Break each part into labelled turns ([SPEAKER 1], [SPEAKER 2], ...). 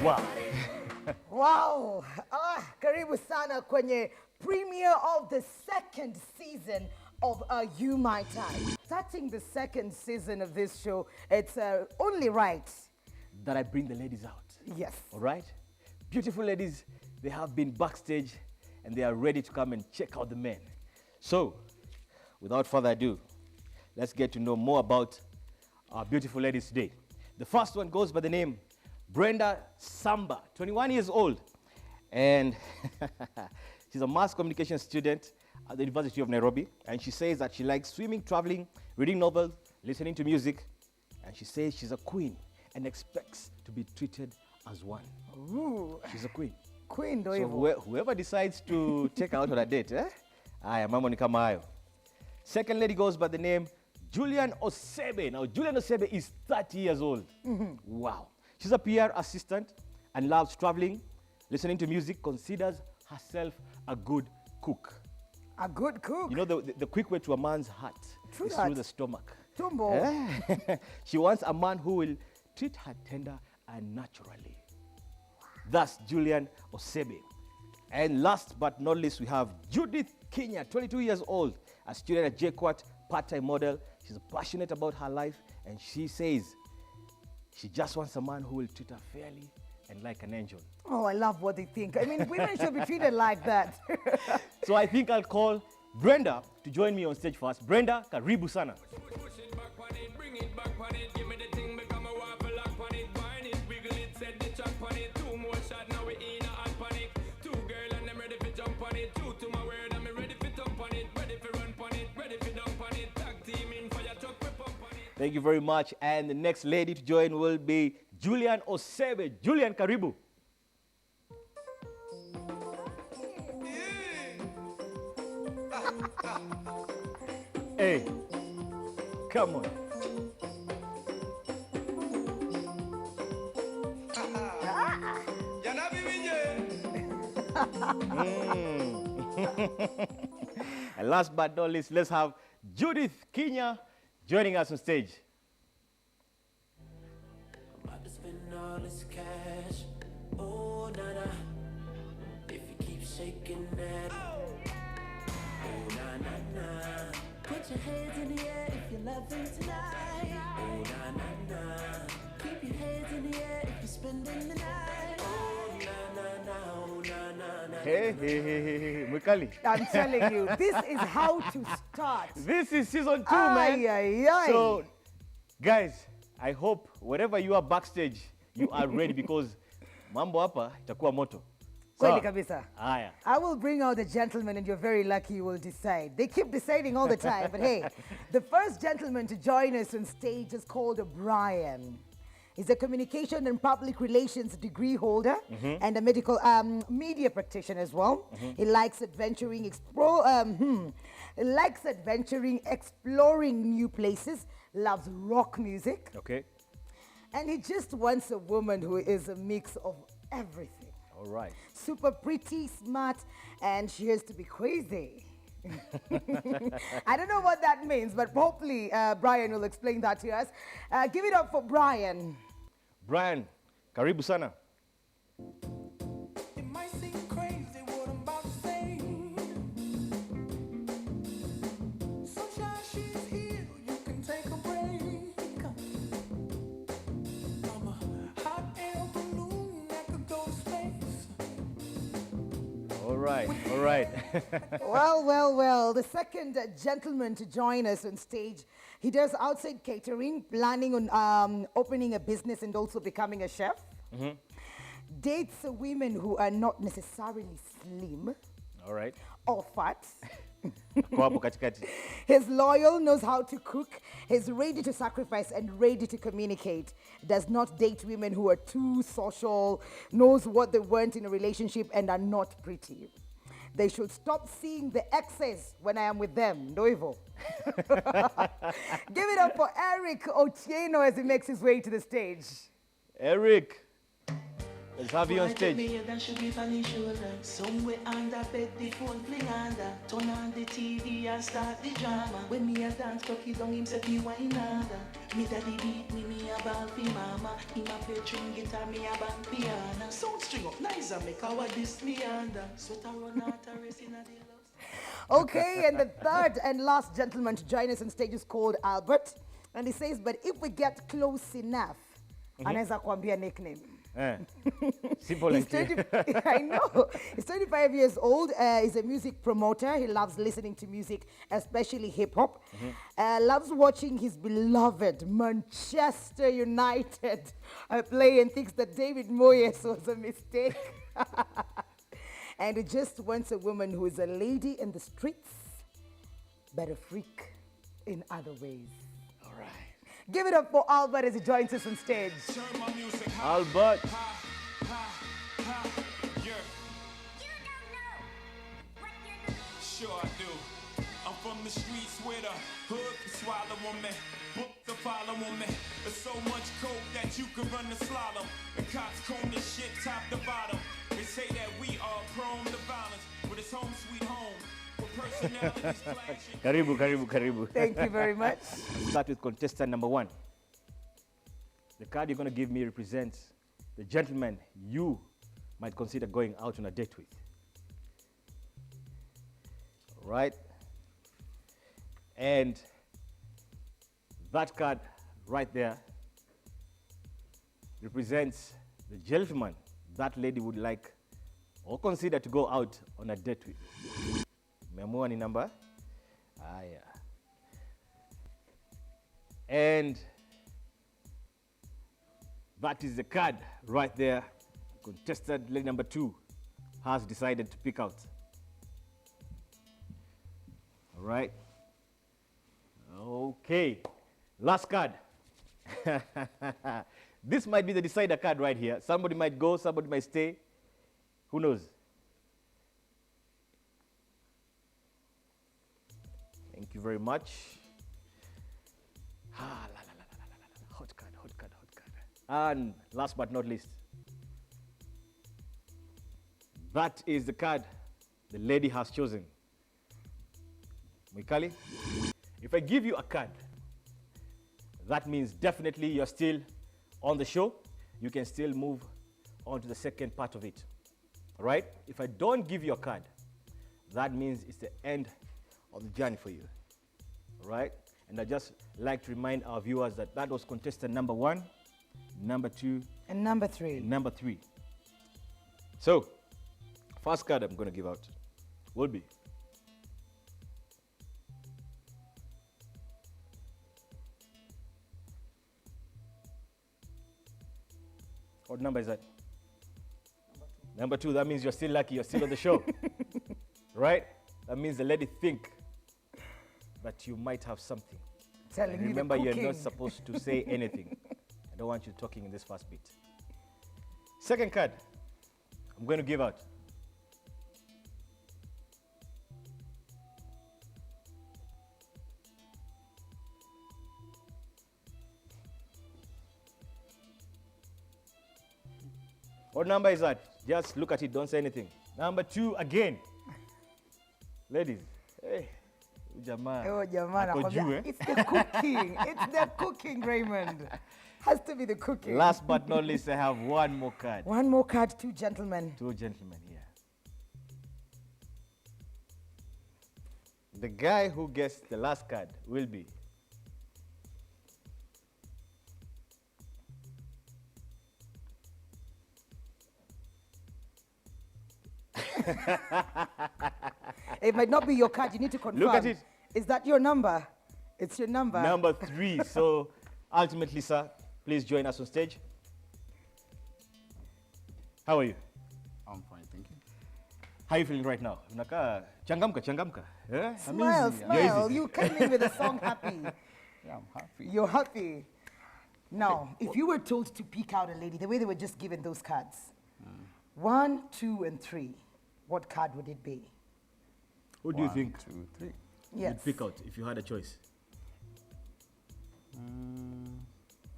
[SPEAKER 1] Wow.
[SPEAKER 2] Wow. Karibu sana kwenye premiere of the second season of You My Time. Starting the second season of this show, it's only right
[SPEAKER 1] that I bring the ladies out.
[SPEAKER 2] Yes.
[SPEAKER 1] All right? Beautiful ladies, they have been backstage and they are ready to come and check out the men. So, without further ado, let's get to know more about our beautiful ladies today. The first one goes by the name Brenda Samba, 21 years old, and she's a mass communication student at the University of Nairobi, and she says that she likes swimming, traveling, reading novels, listening to music, and she says she's a queen and expects to be treated as one.
[SPEAKER 2] Ooh.
[SPEAKER 1] She's a queen.
[SPEAKER 2] Queen, do
[SPEAKER 1] So whoever decides to take her out on a date, aya, mambo ni kama hayo. Second lady goes by the name Julian Osebe. Now, Julian Osebe is 30 years old. Wow. She's a PR assistant and loves traveling, listening to music, considers herself a good cook.
[SPEAKER 2] A good cook?
[SPEAKER 1] You know, the quick way to a man's heart is through the stomach.
[SPEAKER 2] Tumbo.
[SPEAKER 1] She wants a man who will treat her tender and naturally. That's Julian Osebe. And last but not least, we have Judith Kenya, 22 years old, a student at JKUAT, part-time model. She's passionate about her life, and she says she just wants a man who will treat her fairly and like an angel.
[SPEAKER 2] Oh, I love what they think. I mean, women should be treated like that.
[SPEAKER 1] So I think I'll call Brenda to join me on stage first. Brenda, karibu sana. Thank you very much. And the next lady to join will be Julian Osebe. Julian, karibu. Hey, come on. And last but not least, let's have Judith Kenya joining us on stage.
[SPEAKER 3] I'm about to spend all this cash. Oh, nana. If you keep shaking that. Oh, na na na. Put your hands in the air if you're loving tonight. Oh, na na na. Keep your hands in the air if you're spending the night. Oh, na na na. Oh, na na na.
[SPEAKER 1] Hey, Mukali.
[SPEAKER 2] I'm telling you, this is how to start.
[SPEAKER 1] This is season 2, man.
[SPEAKER 2] Ay.
[SPEAKER 1] So, guys, I hope wherever you are backstage, you are ready because mambo hapa itakuwa moto.
[SPEAKER 2] Kweli kabisa.
[SPEAKER 1] Aya.
[SPEAKER 2] I will bring out the gentleman and you're very lucky you will decide. They keep deciding all the time, but hey, the first gentleman to join us on stage is called Brian. He's a communication and public relations degree holder and a medical media practitioner as well. He likes adventuring, exploring new places, loves rock music.
[SPEAKER 1] Okay.
[SPEAKER 2] And he just wants a woman who is a mix of everything.
[SPEAKER 1] All right.
[SPEAKER 2] Super pretty, smart, and she has to be crazy. I don't know what that means, but hopefully Brian will explain that to us. Give it up for Brian.
[SPEAKER 1] Brian, karibu sana.
[SPEAKER 3] It might seem crazy what I'm about to say. Sunshine, she's here. You can take a break. I'm a hot air balloon that could go to space.
[SPEAKER 1] All right, all right.
[SPEAKER 2] Well. The second gentleman to join us on stage, he does outside catering, planning on opening a business and also becoming a chef. Dates women who are not necessarily slim
[SPEAKER 1] All right.
[SPEAKER 2] or fat.
[SPEAKER 1] Kwa hapo katikati.
[SPEAKER 2] He's loyal, knows how to cook, he's ready to sacrifice and ready to communicate. Does not date women who are too social, knows what they want in a relationship and are not pretty. They should stop seeing the excess when I am with them. No evil. Give it up for Eric Otieno as he makes his way to the stage.
[SPEAKER 1] Eric. Let's have you on stage.
[SPEAKER 3] Somewhere under bed, the phone fling under. Turn on the TV and start the drama. When me a dance, cocky down him say me wine under. Me daddy beat me a ball fi mama. Him a play string guitar, me a bang piano. Sound string up nice and make our this me under. Sweater run out a race in a day love.
[SPEAKER 2] Okay, and the third and last gentleman to join us on stage is called Albert. And he says, but if we get close enough, anaweza kuambia nickname.
[SPEAKER 1] Simple and clear.
[SPEAKER 2] I know. He's 25 years old. He's a music promoter. He loves listening to music, especially hip hop. Loves watching his beloved Manchester United play and thinks that David Moyes was a mistake. And he just wants a woman who is a lady in the streets, but a freak in other ways.
[SPEAKER 1] All right.
[SPEAKER 2] Give it up for Albert as he joins us on stage.
[SPEAKER 1] Albert.
[SPEAKER 4] Sure I do. I'm from the streets where the hood can swallow on me, book to follow on me. There's so much coke that you can run the slalom. The cops comb this shit top to bottom. They say that we are prone to violence, but it's home sweet home. With personalities clashing.
[SPEAKER 1] Karibu.
[SPEAKER 2] Thank you very much.
[SPEAKER 1] We'll start with contestant number 1. The card you're going to give me represents the gentleman you might consider going out on a date with. All right? And that card right there represents the gentleman that lady would like or consider to go out on a date with. Memoa ni number? Ah, yeah. And that is the card right there. Contestant lady number 2 has decided to pick out. All right. Okay. Last card. This might be the decider card right here. Somebody might go, somebody might stay. Who knows? Thank you very much. Hot card. And last but not least, that is the card the lady has chosen. Mwikali, if I give you a card, that means definitely you're still on the show. You can still move on to the second part of it. All right? If I don't give you a card, that means it's the end of the journey for you. All right? And I just like to remind our viewers that that was contestant number 1, number 2,
[SPEAKER 2] And number 3.
[SPEAKER 1] and number 3. So, first card I'm going to give out will be what number is that? Number 2. That means you're still lucky. You're still on the show. Right? That means the lady think that you might have something.
[SPEAKER 2] Telling
[SPEAKER 1] And
[SPEAKER 2] you the
[SPEAKER 1] remember, you're not
[SPEAKER 2] cooking.
[SPEAKER 1] supposed to say anything. I don't want you talking in this first bit. Second card I'm going to give out. What number is that? Just look at it, don't say anything. Number 2 again. Ladies, hey, jamaa.
[SPEAKER 2] Oh, jamani,
[SPEAKER 1] ako juu, eh?
[SPEAKER 2] it's the cooking. It's the cooking, Raymond. Has to be the cooking.
[SPEAKER 1] Last but not least, I have one more card.
[SPEAKER 2] One more card, 2 gentlemen.
[SPEAKER 1] 2 gentlemen here. The guy who gets the last card will be
[SPEAKER 2] It might not be your card. You need to confirm.
[SPEAKER 1] Look at it.
[SPEAKER 2] Is that your number? It's your number.
[SPEAKER 1] number 3. So ultimately, sir, please join us on stage. How are you?
[SPEAKER 5] I'm fine, thank you.
[SPEAKER 1] How are you feeling right now? Unakaa changamka. Yeah?
[SPEAKER 2] Smile,
[SPEAKER 1] Amazing.
[SPEAKER 2] smile. You came in with a song happy.
[SPEAKER 5] Yeah, I'm happy.
[SPEAKER 2] You're happy. Now, if you were told to pick out a lady, the way they were just given those cards, 1, 2, and 3, what card would it be?
[SPEAKER 1] What do you
[SPEAKER 5] 1,
[SPEAKER 1] think
[SPEAKER 5] 2, 3.
[SPEAKER 2] Yes.
[SPEAKER 1] you'd pick out if you had a choice?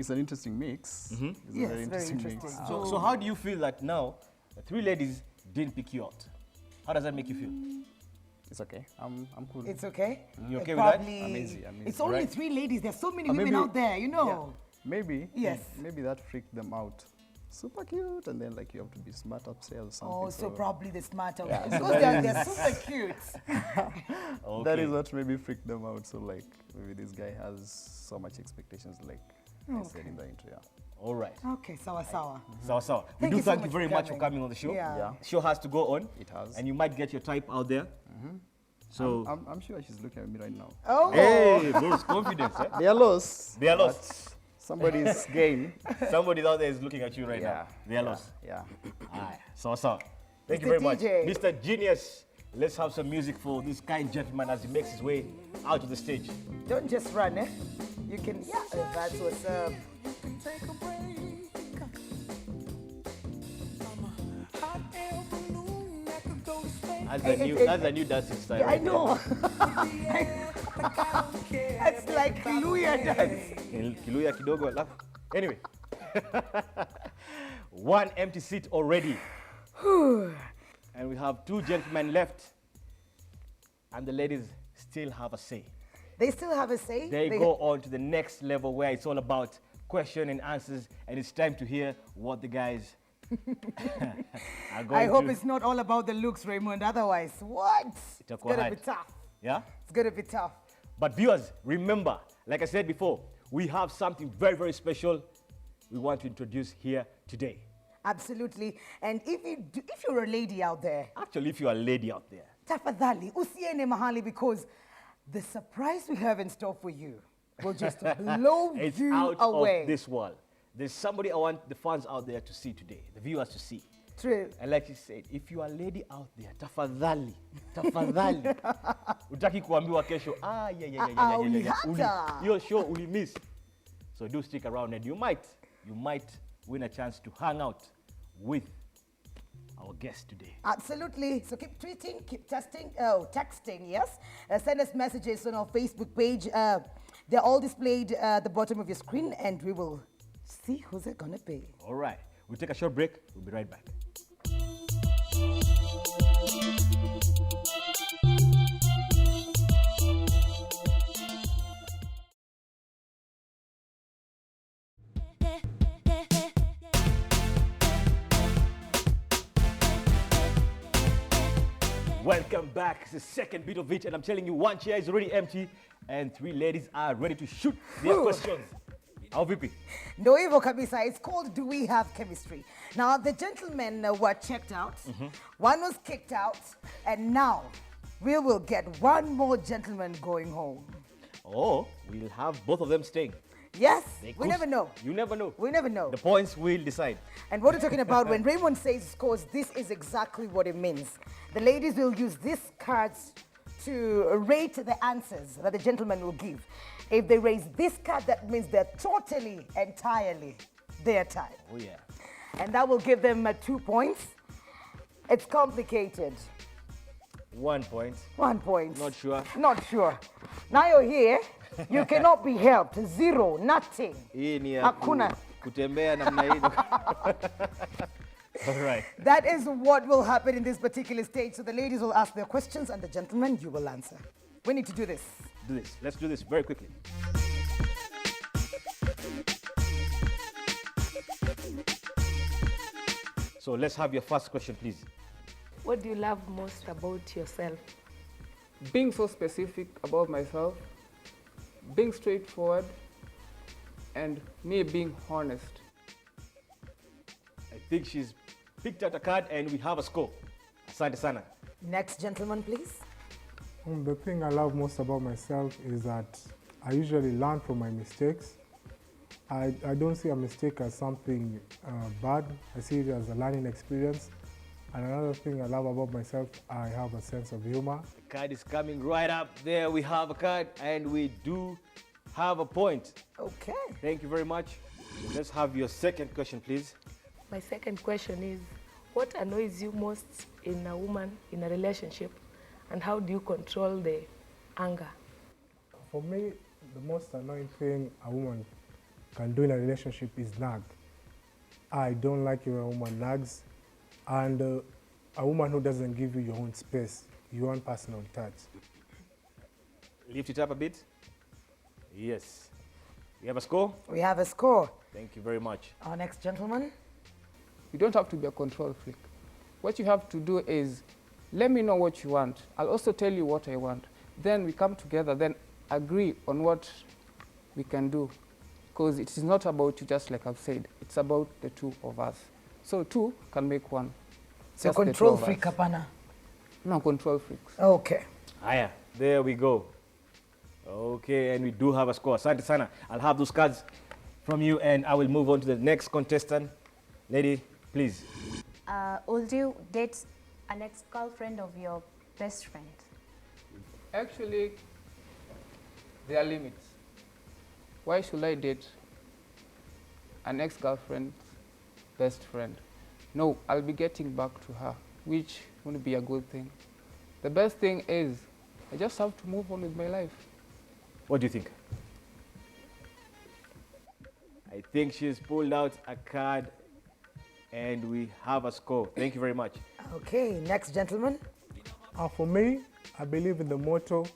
[SPEAKER 5] It's an interesting mix. It's a
[SPEAKER 2] Yes,
[SPEAKER 5] very
[SPEAKER 2] very
[SPEAKER 5] interesting
[SPEAKER 2] interesting.
[SPEAKER 5] mix.
[SPEAKER 1] So how do you feel that now the three ladies didn't pick you out? How does that make you feel?
[SPEAKER 5] It's okay. I'm cool.
[SPEAKER 2] It's okay.
[SPEAKER 1] You okay
[SPEAKER 2] It
[SPEAKER 1] with that?
[SPEAKER 2] probably-
[SPEAKER 5] I'm easy, I'm
[SPEAKER 2] It's
[SPEAKER 5] easy.
[SPEAKER 2] only
[SPEAKER 5] Right.
[SPEAKER 2] 3 ladies. There's so many
[SPEAKER 5] Or
[SPEAKER 2] women
[SPEAKER 5] maybe-
[SPEAKER 2] out there, you know.
[SPEAKER 5] Maybe.
[SPEAKER 2] Yes.
[SPEAKER 5] Maybe that freaked them out. Super cute, and then like you have to be smart upstairs or something.
[SPEAKER 2] Oh, so probably the smarter
[SPEAKER 5] Yeah,
[SPEAKER 2] ones.
[SPEAKER 5] so
[SPEAKER 2] Because
[SPEAKER 5] that
[SPEAKER 2] they're super cute.
[SPEAKER 5] That is what maybe freaked them out. So like maybe this guy has so much expectations, like I said in the intro. Yeah.
[SPEAKER 1] All right.
[SPEAKER 2] Okay, sawa sawa.
[SPEAKER 1] So. We
[SPEAKER 2] Thank
[SPEAKER 1] do
[SPEAKER 2] you so
[SPEAKER 1] thank you
[SPEAKER 2] much
[SPEAKER 1] very
[SPEAKER 2] for
[SPEAKER 1] much for
[SPEAKER 2] coming.
[SPEAKER 1] coming on the show.
[SPEAKER 2] Yeah.
[SPEAKER 5] Yeah.
[SPEAKER 1] The show has to go on.
[SPEAKER 5] It has.
[SPEAKER 1] And you might get your type out there. So,
[SPEAKER 5] I'm sure she's looking at me right now.
[SPEAKER 2] Oh,
[SPEAKER 1] hey, those confidence, eh?
[SPEAKER 5] They are lost.
[SPEAKER 1] They are lost.
[SPEAKER 5] Somebody's gain.
[SPEAKER 1] Somebody out there is looking at you right
[SPEAKER 5] Yeah.
[SPEAKER 1] now. They are lost.
[SPEAKER 5] Yeah.
[SPEAKER 1] Aye. So. Thank you
[SPEAKER 2] Mr.
[SPEAKER 1] very much.
[SPEAKER 2] DJ.
[SPEAKER 1] Mr. Genius. Let's have some music for this kind gentleman as he makes his way out to the stage.
[SPEAKER 2] don't just run, eh? You can, yeah, that's what's up.
[SPEAKER 3] Take a break. I'm a hot air balloon that could go to space.
[SPEAKER 1] That's a new dancing style.
[SPEAKER 2] Yeah, I
[SPEAKER 1] right there.
[SPEAKER 2] know.
[SPEAKER 3] Like I don't care.
[SPEAKER 2] That's like Luya dance.
[SPEAKER 1] Kiluya kidogo alafu. Anyway. One empty seat already. And we have 2 gentlemen left. And the ladies still have a say.
[SPEAKER 2] They still have a say.
[SPEAKER 1] They go on to the next level where it's all about question and answers, and it's time to hear what the guys are going
[SPEAKER 2] I hope
[SPEAKER 1] to.
[SPEAKER 2] it's not all about the looks, Raymond. Otherwise, what? It's
[SPEAKER 1] Itakuwa
[SPEAKER 2] gonna be
[SPEAKER 1] hard.
[SPEAKER 2] tough.
[SPEAKER 1] Yeah?
[SPEAKER 2] It's gonna be tough.
[SPEAKER 1] But viewers, remember, like I said before, we have something very, very special we want to introduce here today.
[SPEAKER 2] Absolutely. And if you're a lady out there,
[SPEAKER 1] Actually, if you're a lady out there,
[SPEAKER 2] tafadhali usiene mahali, because the surprise we have in store for you will just blow
[SPEAKER 1] it's
[SPEAKER 2] you
[SPEAKER 1] out
[SPEAKER 2] away.
[SPEAKER 1] of this world. There's somebody I want the fans out there to see today, the viewers to see.
[SPEAKER 2] True.
[SPEAKER 1] And like you said, if you are a lady out there, tafadhali, tafadhali. Utaki kuambiwa kesho,
[SPEAKER 2] ulihata.
[SPEAKER 1] Your show uli miss. So do stick around and you might win a chance to hang out with our guest today.
[SPEAKER 2] Absolutely. So keep tweeting, keep texting, yes. Send us messages on our Facebook page. They're all displayed at the bottom of your screen, and we will see who's it gonna be.
[SPEAKER 1] All right, we'll take a short break. We'll be right back. Welcome back. It's the second bit of it, and I'm telling you, 1 chair is already empty, and 3 ladies are ready to shoot their
[SPEAKER 2] Whew.
[SPEAKER 1] questions. How VP?
[SPEAKER 2] No hivyo kabisa. It's called Do We Have Chemistry? Now, the gentlemen were checked out. One was kicked out. And now, we will get one more gentleman going home.
[SPEAKER 1] Oh, we'll have both of them staying.
[SPEAKER 2] Yes,
[SPEAKER 1] They
[SPEAKER 2] we
[SPEAKER 1] could-
[SPEAKER 2] never know.
[SPEAKER 1] You never know.
[SPEAKER 2] We never know.
[SPEAKER 1] The points will decide.
[SPEAKER 2] And what we're talking about, when Raymond says scores, this is exactly what it means. The ladies will use these cards to rate the answers that the gentleman will give. If they raise this card, that means they're totally, entirely their type.
[SPEAKER 1] Oh, yeah.
[SPEAKER 2] And that will give them 2 points. It's complicated.
[SPEAKER 1] 1 point.
[SPEAKER 2] 1 point.
[SPEAKER 1] Not sure.
[SPEAKER 2] Not sure. Now you're here, you cannot be helped. 0, nothing.
[SPEAKER 1] Hii ni ya
[SPEAKER 2] Hakuna.
[SPEAKER 1] kutembea namna hii. All right.
[SPEAKER 2] That is what will happen in this particular stage. So the ladies will ask their questions and the gentlemen, you will answer. We need to do this.
[SPEAKER 1] Do this. Let's do this very quickly. So let's have your first question, please.
[SPEAKER 6] What do you love most about yourself?
[SPEAKER 7] Being so specific about myself, being straightforward, and me being honest.
[SPEAKER 1] I think she's picked out a card and we have a score. Asante sana.
[SPEAKER 2] Next gentleman, please.
[SPEAKER 8] The thing I love most about myself is that I usually learn from my mistakes. I don't see a mistake as something bad. I see it as a learning experience. And another thing I love about myself, I have a sense of humor.
[SPEAKER 1] The card is coming right up. There we have a card and we do have a point.
[SPEAKER 2] Okay.
[SPEAKER 1] Thank you very much. Let's have your second question, please.
[SPEAKER 6] My second question is, what annoys you most in a woman in a relationship, and how do you control the anger?
[SPEAKER 8] For me, the most annoying thing a woman can do in a relationship is nag. I don't like it when a woman nags, and a woman who doesn't give you your own space, your own personal touch.
[SPEAKER 1] Lift it up a bit. Yes. We have a score?
[SPEAKER 2] We have a score.
[SPEAKER 1] Thank you very much.
[SPEAKER 2] Our next gentleman.
[SPEAKER 7] You don't have to be a control freak. What you have to do is, let me know what you want. I'll also tell you what I want. Then we come together, then agree on what we can do. Because it is not about you, just like I've said. It's about the two of us. So two can make one.
[SPEAKER 2] So
[SPEAKER 7] Just the two
[SPEAKER 2] control
[SPEAKER 7] of
[SPEAKER 2] freak,
[SPEAKER 7] us.
[SPEAKER 2] Kapana.
[SPEAKER 7] No, control freaks.
[SPEAKER 2] Okay.
[SPEAKER 1] Aya, there we go. Okay, and we do have a score. Asante sana. I'll have those cards from you, and I will move on to the next contestant. Lady, please.
[SPEAKER 9] Would you date an ex-girlfriend of your best friend?
[SPEAKER 7] Actually, there are limits. Why should I date an ex-girlfriend's best friend? No, I'll be getting back to her, which wouldn't be a good thing. The best thing is, I just have to move on with my life.
[SPEAKER 1] What do you think? I think she's pulled out a card, and we have a score. Thank you very much.
[SPEAKER 2] Okay, next gentleman.
[SPEAKER 8] For me, I believe in the motto,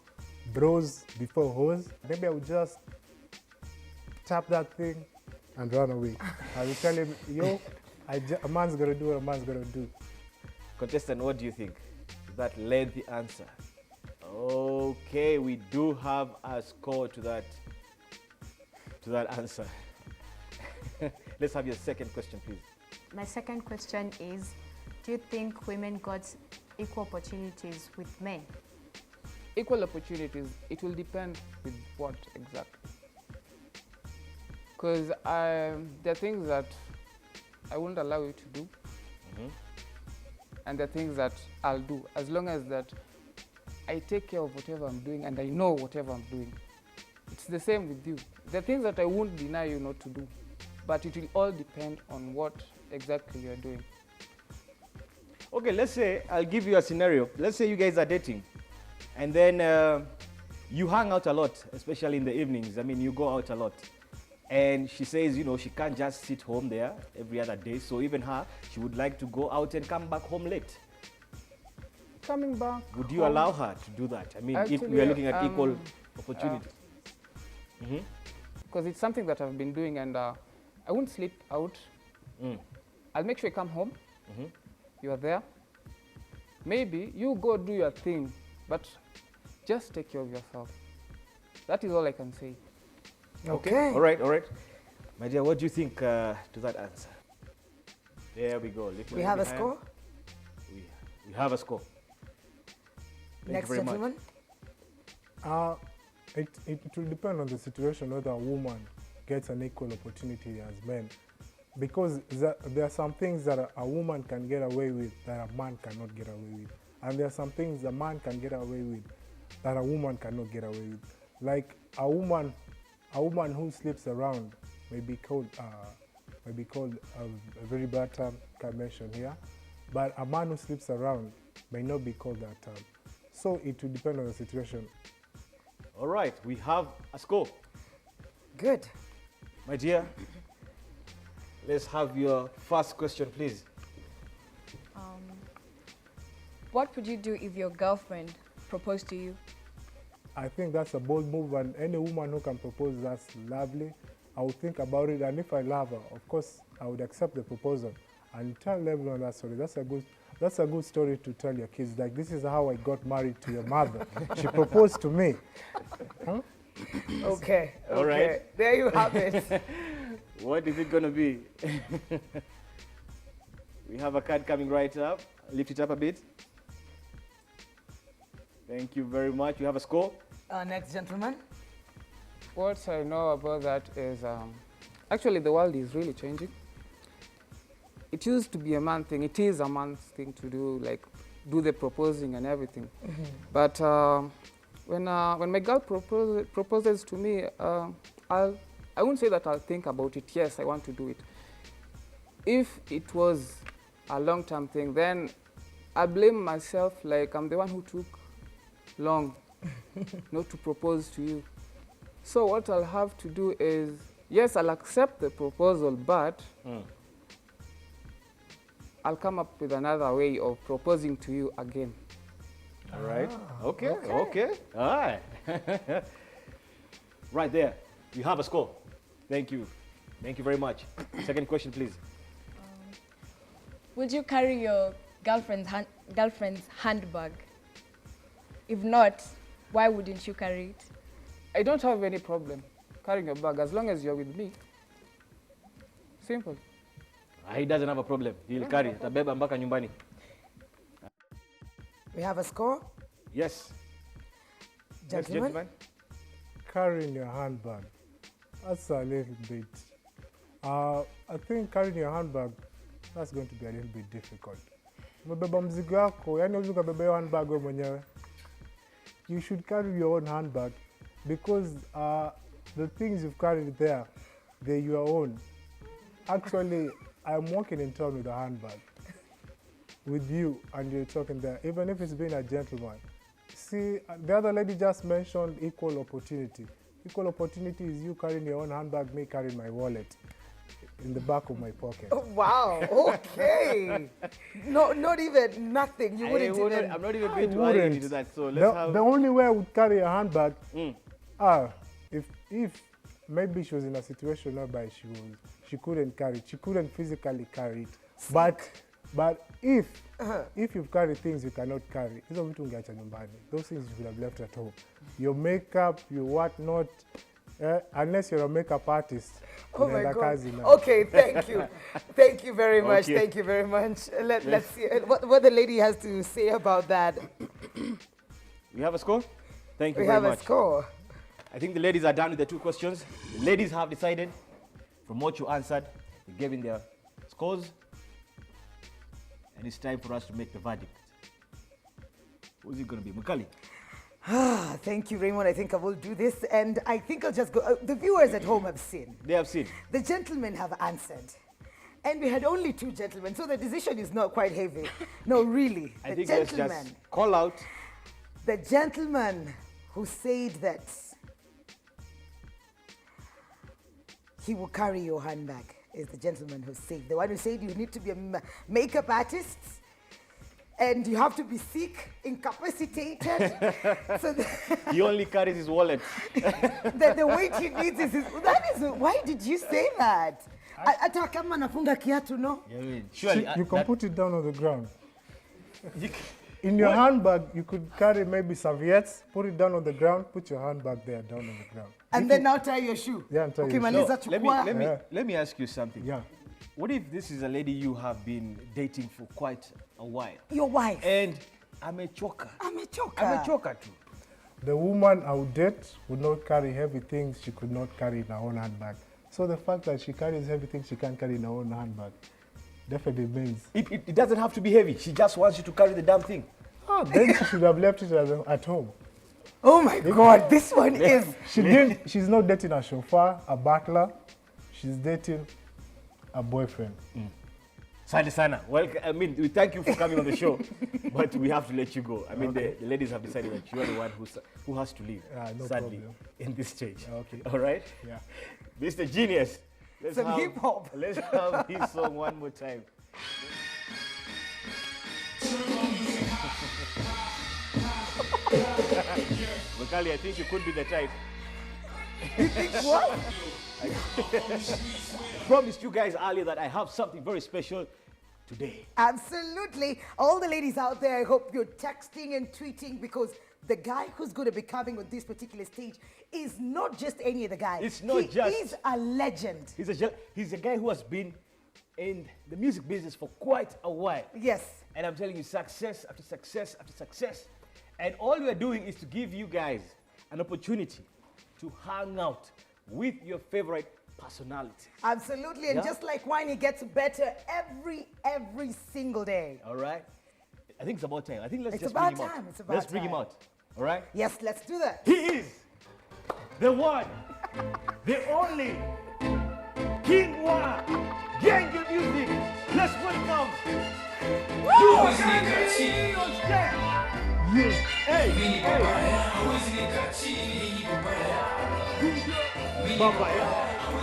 [SPEAKER 8] bros before hoes. Maybe I would just tap that thing and run away. I will tell him, yo, a man's gonna do what a man's gonna do.
[SPEAKER 1] Contestant, what do you think? That lengthy answer. Okay, we do have a score to that answer. Let's have your second question, please.
[SPEAKER 9] My second question is, do you think women got equal opportunities with men?
[SPEAKER 7] Equal opportunities, it will depend with what exactly. Because there are things that I won't allow you to do, and there are things that I'll do, as long as that I take care of whatever I'm doing and I know whatever I'm doing. It's the same with you. There are things that I won't deny you not to do, but it will all depend on what exactly you're doing.
[SPEAKER 1] Okay, let's say, I'll give you a scenario. Let's say you guys are dating, and then you hang out a lot, especially in the evenings. I mean, you go out a lot. And she says, you know, she can't just sit home there every other day. So even her, she would like to go out and come back home late.
[SPEAKER 7] Coming back.
[SPEAKER 1] Would you allow her to do that? I mean, if
[SPEAKER 7] Actually,
[SPEAKER 1] we are looking at equal opportunity.
[SPEAKER 7] Because it's something that I've been doing, and I won't sleep out. I'll make sure you come home. You are there. Maybe you go do your thing, but just take care of yourself. That is all I can say.
[SPEAKER 2] Okay.
[SPEAKER 1] All right, all right. My dear, what do you think to that answer? There we go.
[SPEAKER 2] We have a score.
[SPEAKER 1] We have a score.
[SPEAKER 2] Next gentleman.
[SPEAKER 8] It will depend on the situation whether a woman gets an equal opportunity as men. Because there are some things that a woman can get away with that a man cannot get away with. And there are some things a man can get away with that a woman cannot get away with. Like a woman who sleeps around may be called a very bad term, can mention here. But a man who sleeps around may not be called that term. So it will depend on the situation.
[SPEAKER 1] All right, we have a score.
[SPEAKER 2] Good.
[SPEAKER 1] My dear, let's have your first question, please.
[SPEAKER 10] What would you do if your girlfriend proposed to you?
[SPEAKER 8] I think that's a bold move, and any woman who can propose, that's lovely. I would think about it, and if I love her, of course, I would accept the proposal and tell everyone that story. That's a good story to tell your kids. Like, this is how I got married to your mother. She proposed to me. Huh?
[SPEAKER 2] Okay.
[SPEAKER 1] All right.
[SPEAKER 2] There you have it.
[SPEAKER 1] What is it going to be? We have a card coming right up. Lift it up a bit. Thank you very much. You have a score.
[SPEAKER 2] Next gentleman.
[SPEAKER 7] What I know about that is, actually the world is really changing. It used to be a man thing. It is a man's thing to do, like do the proposing and everything. But when my girl proposes to me, I won't say that I'll think about it. Yes, I want to do it. If it was a long-term thing, then I blame myself, like I'm the one who took long not to propose to you. So what I'll have to do is yes, I'll accept the proposal, but I'll come up with another way of proposing to you again.
[SPEAKER 1] All right. Okay. Okay. All right. Right there. You have a score. Thank you. Thank you very much. Second question, please.
[SPEAKER 10] Would you carry your girlfriend's handbag? If not, why wouldn't you carry it?
[SPEAKER 7] I don't have any problem carrying your bag as long as you're with me. Simple.
[SPEAKER 1] He doesn't have a problem. He'll carry. Tabeba mpaka nyumbani.
[SPEAKER 2] We have a score.
[SPEAKER 1] Yes. Yes,
[SPEAKER 2] Gentlemen?
[SPEAKER 1] gentlemen.
[SPEAKER 8] Carrying your handbag, that's a little bit. I think carrying your handbag, that's going to be a little bit difficult. Umebeba mzigo wako, yani huwezi ukabeba hiyo handbag wewe mwenyewe. You should carry your own handbag because the things you've carried there, they're your own. Actually, I'm walking in town with a handbag with you and you're talking there, even if it's being a gentleman. See, the other lady just mentioned equal opportunity. Equal opportunity is you carrying your own handbag, me carrying my wallet in the back of my pocket.
[SPEAKER 2] Oh, wow, okay. No, not even nothing. You wouldn't even.
[SPEAKER 1] I'm not even
[SPEAKER 8] I
[SPEAKER 1] going to argue
[SPEAKER 8] wouldn't.
[SPEAKER 1] into that. So let's have.
[SPEAKER 8] The only way I would carry a handbag, if maybe she was in a situation whereby she couldn't carry it, she couldn't physically carry it. But if you've carried things you cannot carry, hizo vitu ungeacha nyumbani. Those things you could have left at home. Your makeup, your whatnot, unless you're a makeup artist.
[SPEAKER 2] Oh my
[SPEAKER 8] unaenda
[SPEAKER 2] God.
[SPEAKER 8] kazi na.
[SPEAKER 2] Okay, thank you. Thank you very much.
[SPEAKER 1] Okay.
[SPEAKER 2] Thank you very much. Let's see what the lady has to say about that.
[SPEAKER 1] We have a score? Thank you
[SPEAKER 2] We
[SPEAKER 1] very
[SPEAKER 2] have
[SPEAKER 1] much.
[SPEAKER 2] a score.
[SPEAKER 1] I think the ladies are done with the two questions. The ladies have decided from what you answered. They gave in their scores. And it's time for us to make the verdict. Who's it going to be? Mukali?
[SPEAKER 2] Thank you, Raymond. I think I will do this. And I think I'll just go. The viewers at home have seen.
[SPEAKER 1] They have seen.
[SPEAKER 2] The gentlemen have answered. And we had only two gentlemen, so the decision is not quite heavy. No, really.
[SPEAKER 1] I
[SPEAKER 2] The
[SPEAKER 1] think let's
[SPEAKER 2] gentleman.
[SPEAKER 1] just call out.
[SPEAKER 2] The gentleman who said that he will carry your handbag is the gentleman who said. The one who said you need to be a makeup artist and you have to be sick, incapacitated. So
[SPEAKER 1] He only carries his wallet.
[SPEAKER 2] the weight he needs is his, why did you say that? Hata kama nafunga kiatu, no?
[SPEAKER 1] Surely.
[SPEAKER 8] You can put it down on the ground.
[SPEAKER 1] You
[SPEAKER 8] In your handbag, you could carry maybe serviettes, put it down on the ground, put your handbag there down on the ground.
[SPEAKER 2] And then now tie your shoe.
[SPEAKER 8] Yeah, and tie
[SPEAKER 2] Okay,
[SPEAKER 8] your shoe.
[SPEAKER 2] maliza
[SPEAKER 1] let
[SPEAKER 2] chukua.
[SPEAKER 1] me
[SPEAKER 8] Yeah.
[SPEAKER 1] let me ask you something.
[SPEAKER 8] Yeah.
[SPEAKER 1] What if this is a lady you have been dating for quite a while?
[SPEAKER 2] Your wife.
[SPEAKER 1] And amechoka.
[SPEAKER 2] Amechoka.
[SPEAKER 1] Amechoka too.
[SPEAKER 8] The woman I would date would not carry heavy things she could not carry in her own handbag. So the fact that she carries heavy things she can't carry in her own handbag definitely means,
[SPEAKER 1] It doesn't have to be heavy. She just wants you to carry the damn thing.
[SPEAKER 8] then she should have left it at home.
[SPEAKER 2] Oh my God, this one is.
[SPEAKER 8] She's not dating a chauffeur, a butler. She's dating a boyfriend.
[SPEAKER 1] Sante sana. Well, I mean, we thank you for coming on the show, but we have to let you go. I mean, the ladies have decided that you are the one who has to leave,
[SPEAKER 8] No
[SPEAKER 1] sadly,
[SPEAKER 8] problem.
[SPEAKER 1] in this stage.
[SPEAKER 8] Okay.
[SPEAKER 1] All right?
[SPEAKER 8] Yeah.
[SPEAKER 1] Mr. Genius.
[SPEAKER 2] Some hip hop.
[SPEAKER 1] Let's have his song one more time. Makali, I think you could be the type.
[SPEAKER 2] You think what?
[SPEAKER 1] Promised you guys earlier that I have something very special today.
[SPEAKER 2] Absolutely. All the ladies out there, I hope you're texting and tweeting because the guy who's going to be coming on this particular stage is not just any other guy.
[SPEAKER 1] It's not just-
[SPEAKER 2] He's a legend.
[SPEAKER 1] He's a guy who has been in the music business for quite a while.
[SPEAKER 2] Yes.
[SPEAKER 1] And I'm telling you, success after success after success. And all we are doing is to give you guys an opportunity to hang out with your favorite personalities.
[SPEAKER 2] Absolutely. And
[SPEAKER 1] Yeah.
[SPEAKER 2] just like wine, it gets better every single day.
[SPEAKER 1] All right? I think it's about time. I think let's
[SPEAKER 2] It's
[SPEAKER 1] just
[SPEAKER 2] about
[SPEAKER 1] bring him
[SPEAKER 2] time.
[SPEAKER 1] out.
[SPEAKER 2] It's about
[SPEAKER 1] Let's bring him
[SPEAKER 2] time.
[SPEAKER 1] out. All right?
[SPEAKER 2] Yes, let's do that.
[SPEAKER 1] He is the one, the only King Wa Gang Music. Let's welcome on stage. Hey, hey. Baba, yeah.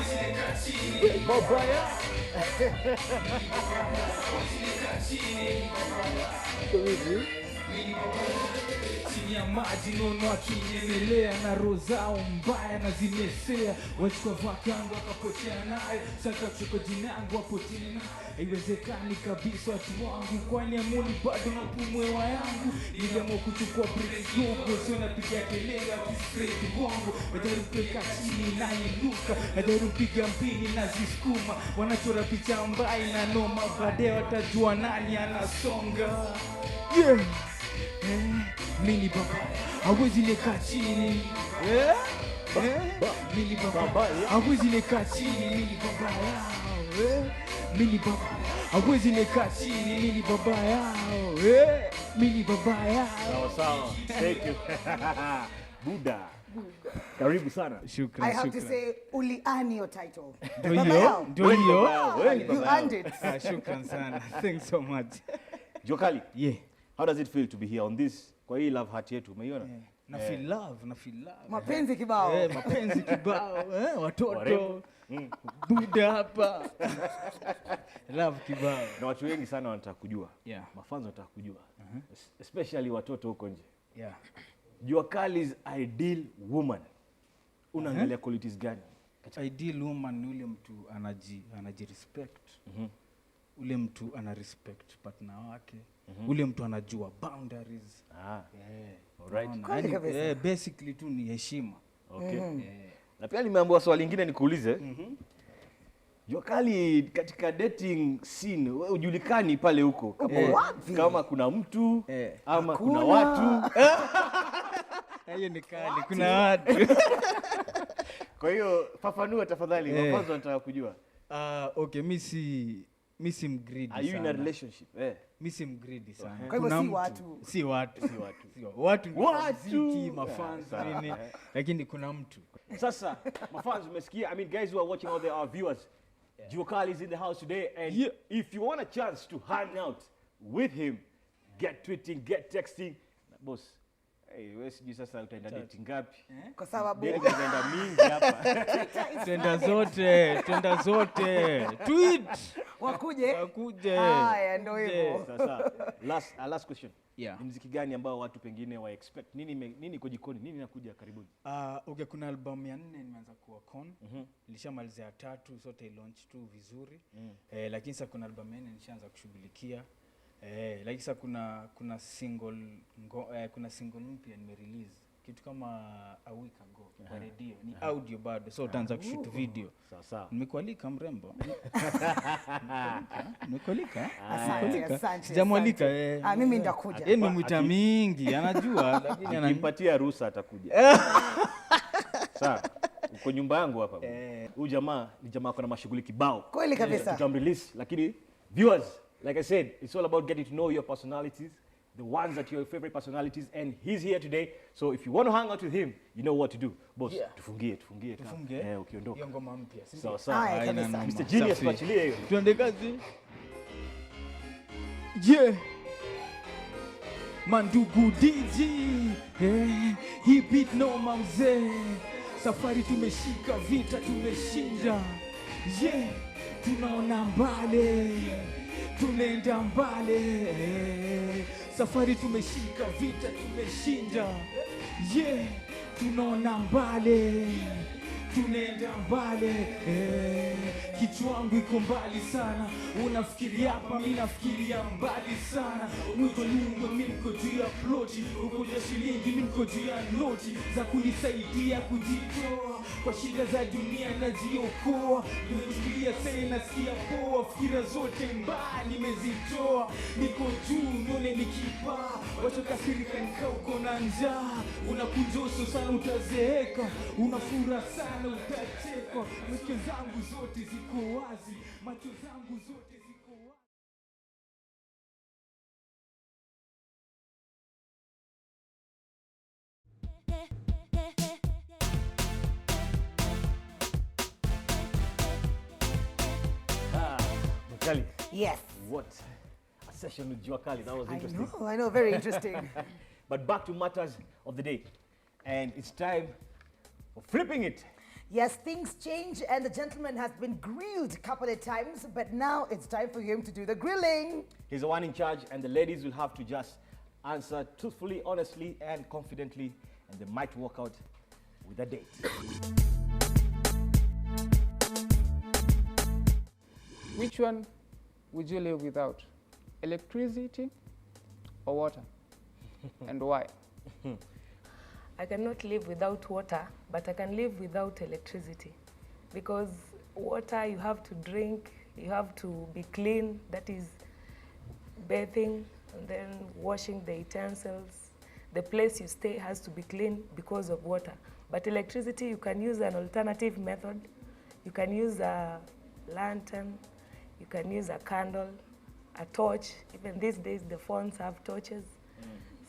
[SPEAKER 11] Chini ya maji nono akinyemelea na roho zao mbaya na zimesea, wachukua vaki yangu akapotea nayo, saka kuchukua jina yangu apotea nayo. Haiwezekani kabisa watu wangu, kwani amuni bado na pumwewa yangu. Niliamua kuchukua break dogo, sio napiga kelele akistraight bongo. Najaribu kuweka chini na inuka, najaribu piga mpini na ziskuma. Wanachora picha mbaya na noma, baadaye watajua nani anasonga. Yeah. Mini baba hawezi nikaa chini. Mini baba hawezi nikaa chini. Mini baba yao. Mini baba hawezi nikaa chini. Mini baba yao. Mini baba yao.
[SPEAKER 1] Sawa sawa. Thank you. Buddha. Karibu sana.
[SPEAKER 11] Shukran.
[SPEAKER 2] I have to say, uli earn your title.
[SPEAKER 11] Ndio hiyo. Ndio hiyo.
[SPEAKER 2] You earned it.
[SPEAKER 11] Shukran sana. Thanks so much.
[SPEAKER 1] Jua Kali.
[SPEAKER 11] Yeah.
[SPEAKER 1] How does it feel to be here on this? Kwa hii love heart yetu umeiona?
[SPEAKER 11] Na feel love.
[SPEAKER 2] Mapenzi kibao.
[SPEAKER 11] Mapenzi kibao. Watoto. Buda hapa. Love kibao.
[SPEAKER 1] Na watu wengi sana wanataka kujua.
[SPEAKER 11] Yeah.
[SPEAKER 1] Mafanzo wanataka kujua. Especially watoto huko nje.
[SPEAKER 11] Yeah.
[SPEAKER 1] Jua Kali's ideal woman. Unaangalia qualities gani?
[SPEAKER 11] Ideal woman ni ule mtu anaji-respect. Ule mtu ana respect partner wake. Ule mtu anajua boundaries. Alright. Basically tu ni heshima.
[SPEAKER 1] Okay. Na pia nimeambiwa swali lingine nikuulize. Jua Kali katika dating scene wewe hujulikani pale huko kama kuna mtu ama kuna watu.
[SPEAKER 11] Hiyo ni kali. Kuna watu.
[SPEAKER 1] Kwa hiyo fafanua tafadhali, mafanzo nataka kujua.
[SPEAKER 11] Okay, mimi si mgreedy sana.
[SPEAKER 1] Are you in a relationship?
[SPEAKER 11] Mimi si mgreedy sana.
[SPEAKER 2] Kwa hivyo si watu.
[SPEAKER 11] Watu ni mafans nini, lakini kuna mtu.
[SPEAKER 1] Sasa mafans umesikia, I mean guys who are watching out there, our viewers, Jua Kali is in the house today, and if you want a chance to hang out with him, get tweeting, get texting. Boss, wewe sijui sasa utaenda dating ngapi?
[SPEAKER 2] Kwa sababu
[SPEAKER 1] utaenda mingi hapa.
[SPEAKER 11] Tenda zote. Tweet.
[SPEAKER 2] Wakuje. Haya ndio hivyo.
[SPEAKER 1] Sasa last question.
[SPEAKER 11] Yeah.
[SPEAKER 1] Ni muziki gani ambao watu pengine wa expect? Nini iko jikoni? Nini inakuja karibuni?
[SPEAKER 11] Okay, kuna album ya 4 nimeanza kuwork on. Nilishamalizia ya 3, sote launch tu vizuri. Lakini sasa kuna album ya 4 nishaanza kushughulikia. Lakini sasa kuna single mpya nime-release kitu kama a week ago kwa radio. Ni audio bado, so utaanza kushoot video.
[SPEAKER 1] Sawa.
[SPEAKER 11] Nimekualika mrembo. Nimekualika?
[SPEAKER 2] Asante.
[SPEAKER 11] Sijamwalika.
[SPEAKER 2] Mimi ndakuja.
[SPEAKER 11] Yeye nimemwita mingi, anajua lakini
[SPEAKER 1] animpatia ruhusa atakuja. Sawa. Uko nyumba yangu hapa. Huyu jamaa ni jamaa kuna mashughuli kibao.
[SPEAKER 2] Kweli kabisa.
[SPEAKER 1] Tutamrelease lakini viewers, like I said, it's all about getting to know your personalities, the ones that your favorite personalities, and he's here today. So if you want to hang out with him, you know what to do. Boss, tufungie. Ukiondoka.
[SPEAKER 11] Hiyo ngoma mpya.
[SPEAKER 1] Sawa. Mr. Genius tuachilie hiyo.
[SPEAKER 11] Tuende kazi. Yeah. Mandugu DJ. Hii beat no mamze. Safari tumeshika, vita tumeshinda. Yeah. Tunaona mbali. Tunaenda mbali. Safari tumeshika, vita tumeshinda. Yeah, tunaona mbali. Tunaenda mbali. Kichwa wangu iko mbali sana. Unafikiria hapa, mimi nafikiria mbali sana. Mwiko lungo, mimi niko juu ya ploti. Uko juu ya shilingi, mimi niko juu ya noti za kunisaidia kujitoa kwa shida za dunia najiokoa. Nimefikiria sasa nasikia poa, fikira zote mbali nimezitoa. Niko juu nione nikipaa, wacha kasirika nikao uko na njaa. Unakunjoso sana utazeeka, unafura sana utacheka. Macho zangu zote ziko wazi, macho zangu zote ziko wazi.
[SPEAKER 1] Kali.
[SPEAKER 2] Yes.
[SPEAKER 1] What a session with Jua Kali. That was interesting.
[SPEAKER 2] I know, very interesting.
[SPEAKER 1] But back to matters of the day. And it's time for flipping it.
[SPEAKER 2] Yes, things change, and the gentleman has been grilled a couple of times, but now it's time for him to do the grilling.
[SPEAKER 1] He's the one in charge, and the ladies will have to just answer truthfully, honestly, and confidently, and they might walk out with a date.
[SPEAKER 7] Which one would you live without? Electricity or water? And why?
[SPEAKER 6] I cannot live without water, but I can live without electricity. Because water you have to drink, you have to be clean, that is bathing, and then washing the utensils. The place you stay has to be clean because of water. But electricity, you can use an alternative method. You can use a lantern, you can use a candle, a torch. Even these days, the phones have torches.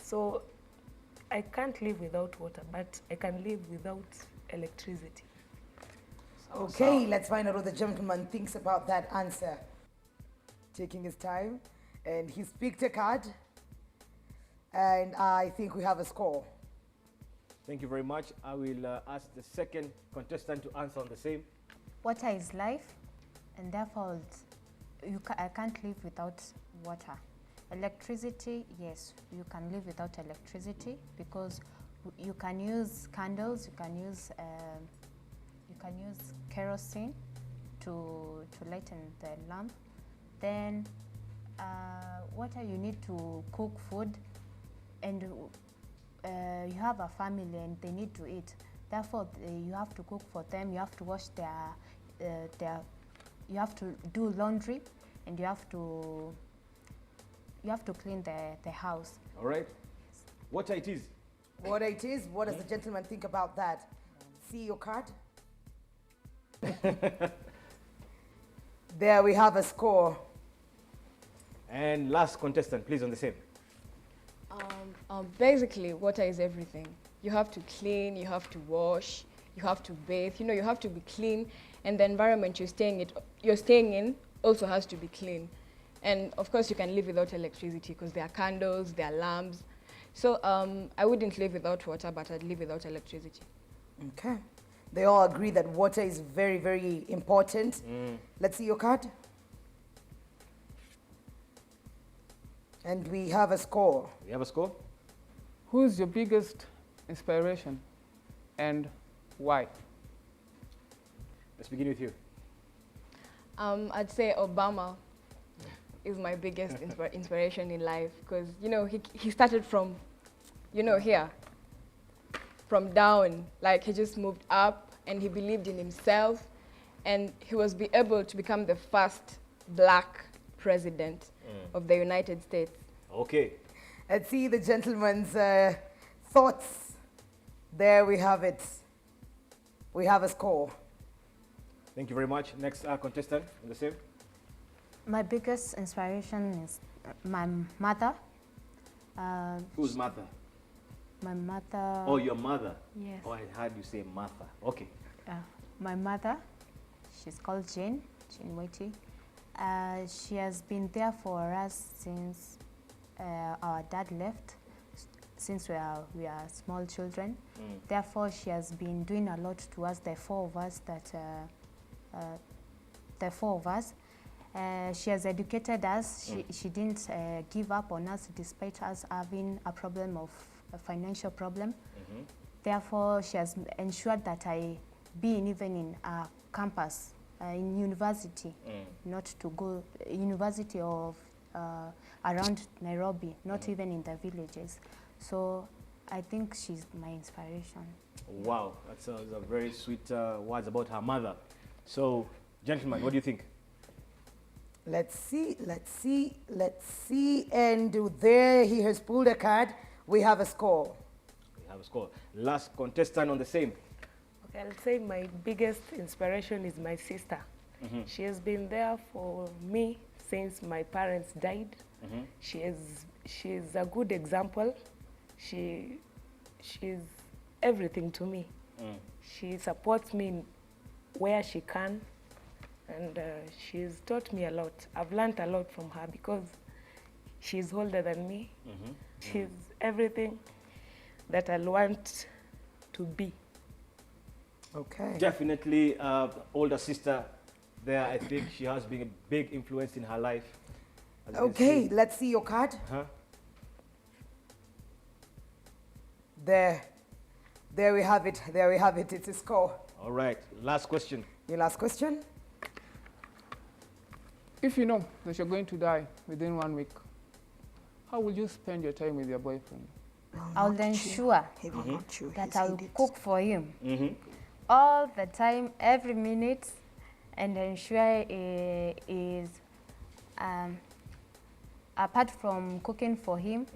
[SPEAKER 6] So I can't live without water, but I can live without electricity.
[SPEAKER 2] Okay, let's find out what the gentleman thinks about that answer. Taking his time, and he's picked a card, and I think we have a score.
[SPEAKER 1] Thank you very much. I will ask the second contestant to answer on the same.
[SPEAKER 9] Water is life, and therefore I can't live without water. Electricity, yes, you can live without electricity because you can use candles, you can use kerosene to lighten the lamp. Then water you need to cook food, and you have a family and they need to eat. Therefore, you have to cook for them. You have to wash you have to do laundry, and you have to clean the house.
[SPEAKER 1] All right. Water it is.
[SPEAKER 2] Water it is. What does the gentleman think about that? See your card? There we have a score.
[SPEAKER 1] And last contestant, please, on the same.
[SPEAKER 10] Basically, water is everything. You have to clean, you have to wash, you have to bathe. You know, you have to be clean, and the environment you're staying in also has to be clean. And of course, you can live without electricity because there are candles, there are lamps. So I wouldn't live without water, but I'd live without electricity.
[SPEAKER 2] Okay. They all agree that water is very, very important. Let's see your card. And we have a score.
[SPEAKER 1] We have a score?
[SPEAKER 7] Who's your biggest inspiration and why?
[SPEAKER 1] Let's begin with you.
[SPEAKER 10] I'd say Obama is my biggest inspiration in life because, you know, he started from, you know, here, from down. Like, he just moved up and he believed in himself, and he was able to become the first black president of the United States.
[SPEAKER 1] Okay.
[SPEAKER 2] Let's see the gentleman's thoughts. There we have it. We have a score.
[SPEAKER 1] Thank you very much. Next contestant, on the same.
[SPEAKER 9] My biggest inspiration is my mother.
[SPEAKER 1] Whose mother?
[SPEAKER 9] My mother.
[SPEAKER 1] Oh, your mother?
[SPEAKER 9] Yes.
[SPEAKER 1] Oh, I heard you say Martha. Okay.
[SPEAKER 9] My mother, she's called Jane Waiti. She has been there for us since our dad left, since we are small children. Therefore, she has been doing a lot to us, the four of us. She has educated us. She didn't give up on us despite us having a financial problem. Therefore, she has ensured that I be even in a campus, in university, not to go university of around Nairobi, not even in the villages. So I think she's my inspiration.
[SPEAKER 1] Wow, that's a very sweet words about her mother. So, gentlemen, what do you think?
[SPEAKER 2] Let's see. And there he has pulled a card. We have a score.
[SPEAKER 1] We have a score. Last contestant on the same.
[SPEAKER 6] Okay, I'll say my biggest inspiration is my sister. She has been there for me since my parents died. She is a good example. She's everything to me. She supports me where she can, and she's taught me a lot. I've learned a lot from her because she's older than me. She's everything that I want to be.
[SPEAKER 2] Okay.
[SPEAKER 1] Definitely older sister there. I think she has been a big influence in her life. As you can
[SPEAKER 2] Okay,
[SPEAKER 1] see.
[SPEAKER 2] let's see your card.
[SPEAKER 1] Huh?
[SPEAKER 2] There. There we have it. There we have it. It's a score.
[SPEAKER 1] All right, last question.
[SPEAKER 2] Your last question?
[SPEAKER 7] If you know that you're going to die within 1 week, how will you spend your time with your boyfriend?
[SPEAKER 9] I'll ensure
[SPEAKER 2] He will not chew.
[SPEAKER 9] that
[SPEAKER 2] He
[SPEAKER 9] I'll
[SPEAKER 2] said it.
[SPEAKER 9] cook for him all the time, every minute, and ensure he is, apart from cooking for him,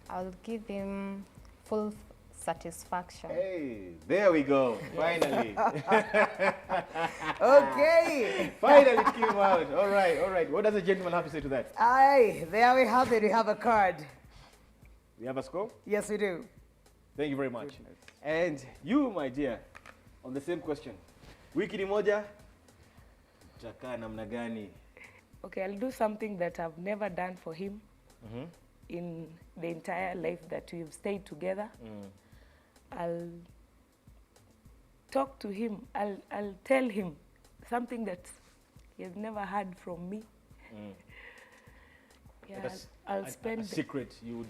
[SPEAKER 9] I'll give him full satisfaction.
[SPEAKER 1] Hey, there we go. Finally.
[SPEAKER 2] Okay.
[SPEAKER 1] Finally it came out. All right, all right. What does the gentleman have to say to that?
[SPEAKER 2] Aye, there we have it. We have a card.
[SPEAKER 1] We have a score?
[SPEAKER 2] Yes, we do.
[SPEAKER 1] Thank you very much. And you, my dear, on the same question. Wiki ni moja, utakaa namna gani?
[SPEAKER 6] Okay, I'll do something that I've never done for him in the entire life that we've stayed together. I'll talk to him. I'll tell him something that he has never heard from me. Yeah,
[SPEAKER 1] Like
[SPEAKER 6] I'll spend
[SPEAKER 1] a secret you would.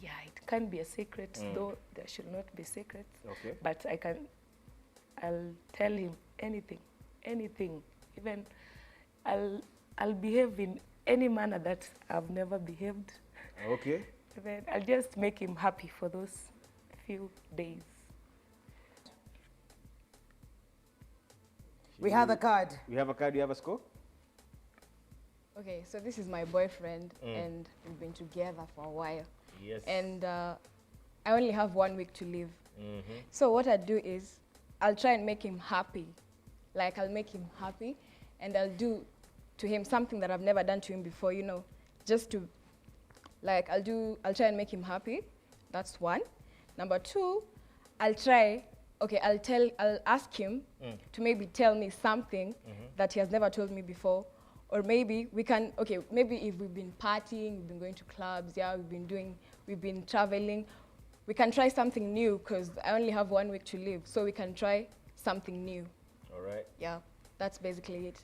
[SPEAKER 6] Yeah, it can be a secret, though there should not be secrets.
[SPEAKER 1] Okay.
[SPEAKER 6] But I'll tell him anything, even I'll behave in any manner that I've never behaved.
[SPEAKER 1] Okay.
[SPEAKER 6] Even I'll just make him happy for those few days.
[SPEAKER 2] We have a card.
[SPEAKER 1] We have a card, you have a score?
[SPEAKER 10] Okay, so this is my boyfriend, and we've been together for a while.
[SPEAKER 1] Yes.
[SPEAKER 10] And I only have 1 week to live. So what I do is, I'll try and make him happy. Like, I'll make him happy, and I'll do to him something that I've never done to him before, you know, just to, like, I'll try and make him happy. That's one. Number two, I'll ask him to maybe tell me something that he has never told me before. Or maybe we can, maybe if we've been partying, we've been going to clubs, yeah, we've been traveling, we can try something new, because I only have 1 week to live, so we can try something new.
[SPEAKER 1] All right.
[SPEAKER 10] Yeah, that's basically it.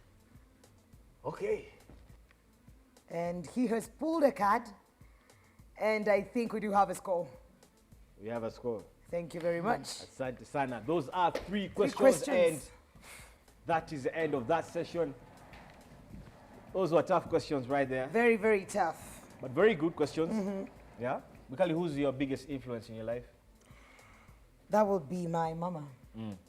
[SPEAKER 1] Okay.
[SPEAKER 2] And he has pulled a card, and I think we do have a score.
[SPEAKER 1] We have a score.
[SPEAKER 2] Thank you very much.
[SPEAKER 1] Asante sana. Those are three questions,
[SPEAKER 2] questions.
[SPEAKER 1] and that is the end of that session. Those were tough questions right there,
[SPEAKER 2] Very, very tough.
[SPEAKER 1] but very good questions. Yeah. Mikali, who's your biggest influence in your life?
[SPEAKER 2] That will be my mama.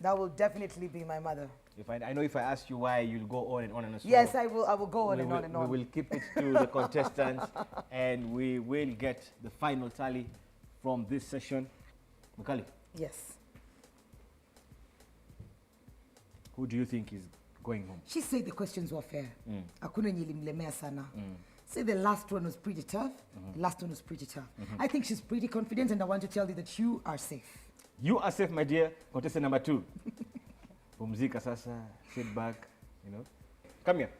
[SPEAKER 2] That will definitely be my mother.
[SPEAKER 1] I know if I ask you why, you'll go on and on and on.
[SPEAKER 2] Yes, I will go on and on and on.
[SPEAKER 1] We will keep it to the contestants, and we will get the final tally from this session. Mikali,
[SPEAKER 2] Yes.
[SPEAKER 1] who do you think is going home?
[SPEAKER 2] She said the questions were fair. Hakuna yenye ilimlemea sana. Say the last one was pretty tough. The last one was pretty tough. I think she's pretty confident, and I want to tell you that you are safe.
[SPEAKER 1] You are safe, my dear. Contestant number 2. Pumzika sasa, sit back, you know. Come here.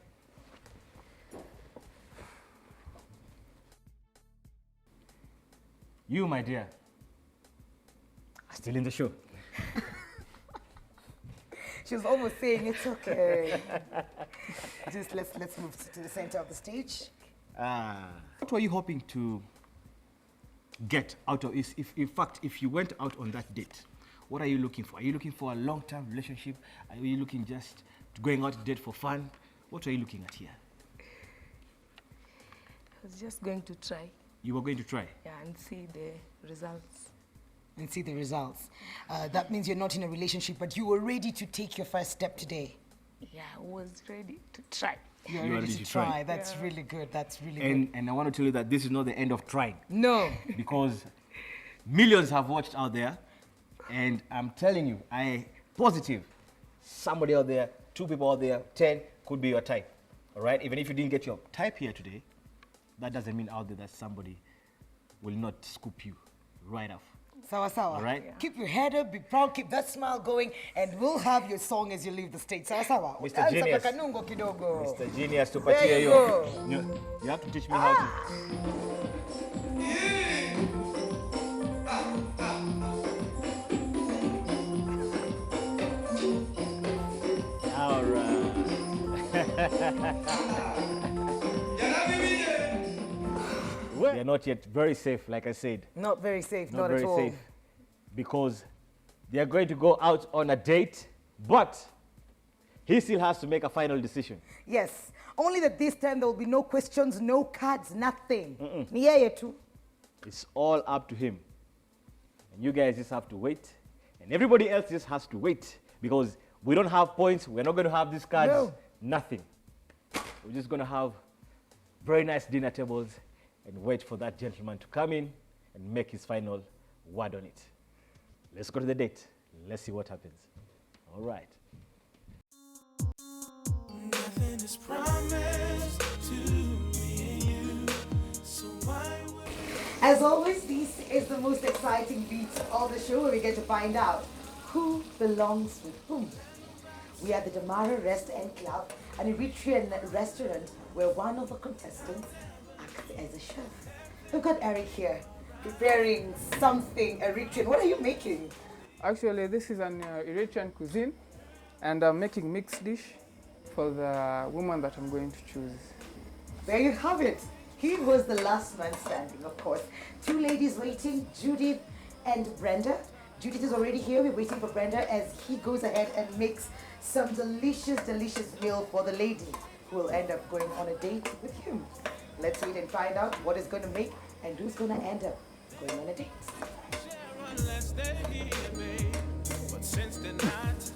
[SPEAKER 1] You, my dear, are still in the show.
[SPEAKER 2] She was almost saying it's okay. Just let's move to the center of the stage.
[SPEAKER 1] What were you hoping to get out of this? If, in fact, if you went out on that date, what are you looking for? Are you looking for a long-term relationship? Are you looking just to going out to date for fun? What are you looking at here?
[SPEAKER 6] I was just going to try,
[SPEAKER 1] You were going to try.
[SPEAKER 6] yeah, and see the results.
[SPEAKER 2] And see the results. That means you're not in a relationship, but you were ready to take your first step today.
[SPEAKER 6] Yeah, I was ready to try.
[SPEAKER 2] You're
[SPEAKER 1] You are
[SPEAKER 2] ready
[SPEAKER 1] ready
[SPEAKER 2] to
[SPEAKER 1] to try.
[SPEAKER 2] try. That's really good. That's really good.
[SPEAKER 1] And I want to tell you that this is not the end of trying,
[SPEAKER 2] No.
[SPEAKER 1] because millions have watched out there, and I'm telling you, positive, somebody out there, 2 people out there, 10 could be your type. All right? Even if you didn't get your type here today, that doesn't mean out there that somebody will not scoop you right off.
[SPEAKER 2] Sawa sawa.
[SPEAKER 1] All right.
[SPEAKER 2] Keep your head up, be proud, keep that smile going, and we'll have your song as you leave the stage. Sawa sawa.
[SPEAKER 1] Mr.
[SPEAKER 2] Anza
[SPEAKER 1] Genius.
[SPEAKER 2] kakanungo kidogo.
[SPEAKER 1] Mr. Genius,
[SPEAKER 2] There
[SPEAKER 1] tupatie
[SPEAKER 2] you
[SPEAKER 1] hiyo.
[SPEAKER 2] go.
[SPEAKER 1] You have to teach me how to. They are not yet very safe, like I said.
[SPEAKER 2] Not very safe, not,
[SPEAKER 1] very
[SPEAKER 2] at all.
[SPEAKER 1] safe, because they are going to go out on a date, but he still has to make a final decision.
[SPEAKER 2] Yes, only that this time there will be no questions, no cards, nothing. Ni yeye tu.
[SPEAKER 1] It's all up to him. And you guys just have to wait. And everybody else just has to wait, because we don't have points. We're not going to have these cards.
[SPEAKER 2] No.
[SPEAKER 1] Nothing. We're just going to have very nice dinner tables and wait for that gentleman to come in and make his final word on it. Let's go to the date. Let's see what happens. All right.
[SPEAKER 3] Nothing is promised to me and you, so why would
[SPEAKER 2] As always, this is the most exciting beat of the show, where we get to find out who belongs with whom. We are at the Damara Rest and Club, an Eritrean restaurant where one of the contestants acts as a chef. We've got Eric here preparing something Eritrean. What are you making?
[SPEAKER 7] Actually, this is an Eritrean cuisine, and I'm making mixed dish for the woman that I'm going to choose.
[SPEAKER 2] There you have it. He was the last man standing, of course. Two ladies waiting, Judith and Brenda. Judith is already here. We're waiting for Brenda as he goes ahead and makes some delicious, delicious meal for the lady who will end up going on a date with him. Let's wait and find out what he's going to make and who's going to end up going on a date.
[SPEAKER 3] unless they hear me? But since they're not,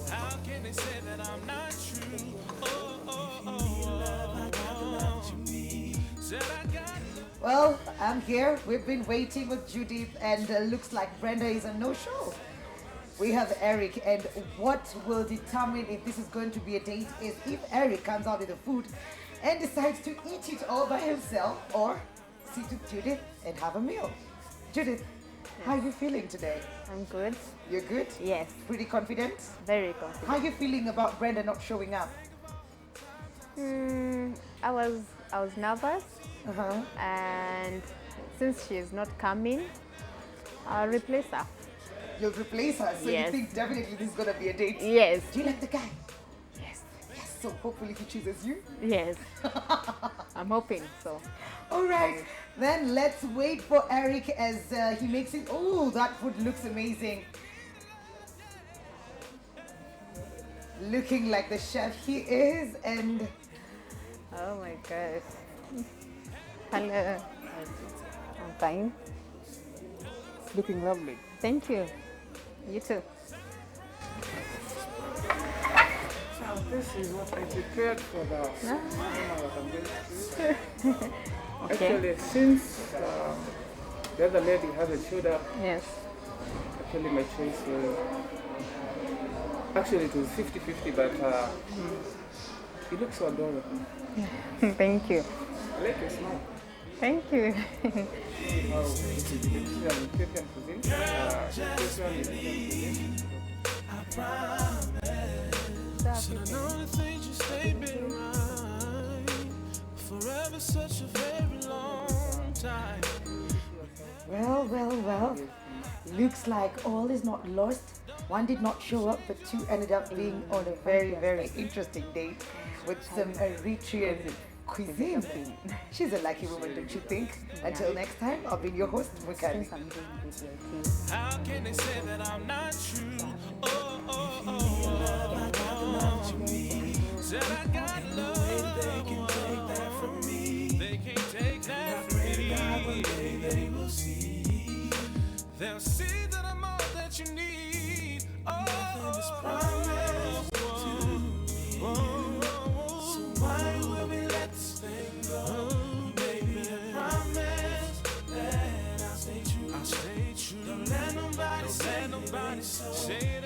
[SPEAKER 3] how can they say that I'm not true? Said I got
[SPEAKER 2] Well, I'm here. We've been waiting with Judith, and looks like Brenda is a no-show. We have Eric, and what will determine if this is going to be a date is if Eric comes out with the food and decides to eat it all by himself, or sit with Judith and have a meal. Judith, how are you feeling today?
[SPEAKER 9] I'm good.
[SPEAKER 2] You're good?
[SPEAKER 9] Yes,
[SPEAKER 2] Pretty confident?
[SPEAKER 9] very confident.
[SPEAKER 2] How are you feeling about Brenda not showing up?
[SPEAKER 9] I was nervous,
[SPEAKER 2] Uh-huh.
[SPEAKER 9] and since she is not coming, I'll replace her.
[SPEAKER 2] You'll replace her, so you
[SPEAKER 9] Yes.
[SPEAKER 2] think definitely this is going to be a date?
[SPEAKER 9] Yes,
[SPEAKER 2] Do you like the guy?
[SPEAKER 9] yes,
[SPEAKER 2] Yes, so hopefully he chooses you.
[SPEAKER 9] yes. I'm hoping so.
[SPEAKER 2] All right, then let's wait for Eric as he makes it. Oh, that food looks amazing. Looking like the chef he is, and
[SPEAKER 9] Oh my gosh. Hello. I'm fine.
[SPEAKER 7] It's looking lovely.
[SPEAKER 9] Thank you. You too.
[SPEAKER 7] Now, this is what I prepared for the woman that I'm going to choose. Actually, since the other lady hasn't showed up,
[SPEAKER 9] Yes.
[SPEAKER 7] actually my choice was, actually it was 50-50, but he looks so adorable.
[SPEAKER 9] Thank you.
[SPEAKER 7] I like your smile.
[SPEAKER 9] Thank you.
[SPEAKER 7] How this is an Ethiopian cuisine. This one is Ethiopian cuisine.
[SPEAKER 3] know the things you say been right. Forever such a very long time.
[SPEAKER 2] well, well, well. Looks like all is not lost. One did not show up, but two ended up being on a very, very interesting date with some Eritrean cuisine. She's a lucky woman, don't you think? Until next time, I've been your host, Mukali.
[SPEAKER 9] Since I'm doing this with you.
[SPEAKER 3] How can they say that I'm not true? Said I got love. They can take that from me. They can't take that from me. One day they will see. They'll see that I'm all that you need. Nothing is promised to me. So why would we let this thing go? Baby, I promise that I'll stay true. I'll stay true. Don't let nobody say it